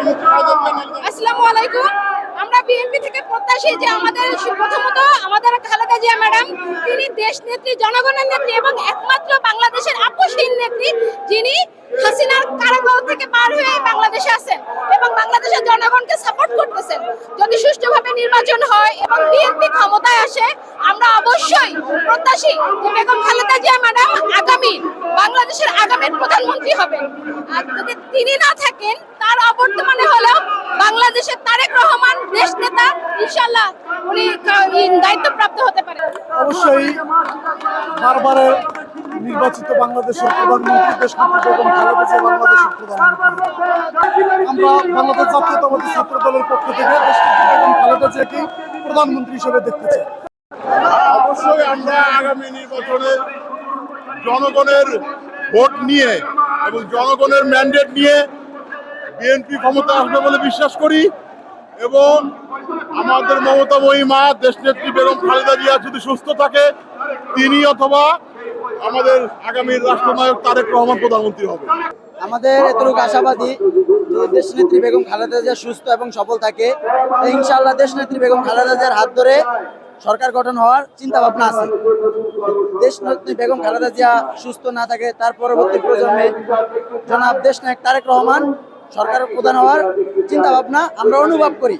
আসসালামু আলাইকুম। আমরা বিএনপি থেকে প্রত্যাশী যে প্রথমত আমাদের খালেদা জিয়া ম্যাডাম, তিনি দেশ নেত্রী, জনগণের নেত্রী এবং একমাত্র বাংলাদেশের আপসহীন নেত্রী, যিনি হাসিনার কারাগার থেকে পার হয়ে বাংলাদেশে আছেন এবং বাংলাদেশের জনগণকে সাপোর্ট করতেছেন। যদি সুষ্ঠুভাবে নির্বাচন হয় এবং বিএনপি ক্ষমতায় আসে, আমরা অবশ্যই প্রত্যাশী যে বেগম খালেদা জিয়া ম্যাডাম বাংলাদেশের আগামীর প্রধানমন্ত্রী হবেন। আর যদি তিনি না থাকেন, তার অবর্তমানে হলেও বাংলাদেশের তারেক রহমান দেশ নেতা, ইনশাআল্লাহ উনি দায়িত্বপ্রাপ্ত হতে পারেন। অবশ্যই বারবারে নির্বাচিত বাংলাদেশের প্রধানমন্ত্রী দেশনেত্রী বেগম খালেদা জিয়া বাংলাদেশের প্রধানমন্ত্রী। আমরা বাংলাদেশ জাতীয়তাবাদী ছাত্র দলের পক্ষ থেকে দেশনেত্রী বেগম খালেদা জিয়াকে প্রধানমন্ত্রী হিসেবে দেখতে চাই। অবশ্যই আমরা আগামী নির্বাচনে জনগণের ভোট নিয়ে এবং জনগণের ম্যান্ডেট নিয়ে বিএনপি ক্ষমতা আসবে বলে বিশ্বাস করি এবং আমাদের মমতাময়ী মা দেশনেত্রী বেগম খালেদা জিয়া যদি সুস্থ থাকে, তিনি অথবা আমাদের আগামীর রাষ্ট্রনায়ক তারেক রহমান প্রধানমন্ত্রী হবে। আমাদের এতটুকু আশাবাদী যে দেশনেত্রী বেগম খালেদা জিয়া সুস্থ এবং সফল থাকে, ইনশাআল্লাহ দেশনেত্রী বেগম খালেদা জিয়ার হাত ধরে সরকার গঠন হওয়ার চিন্তা ভাবনা আছে। দেশনেত্রী বেগম খালেদা জিয়া সুস্থ না থাকে, তার পরবর্তী প্রজন্মে জনাব দেশনায়ক তারেক রহমান সরকারের প্রধান হওয়ার চিন্তা ভাবনা আমরা অনুভব করি।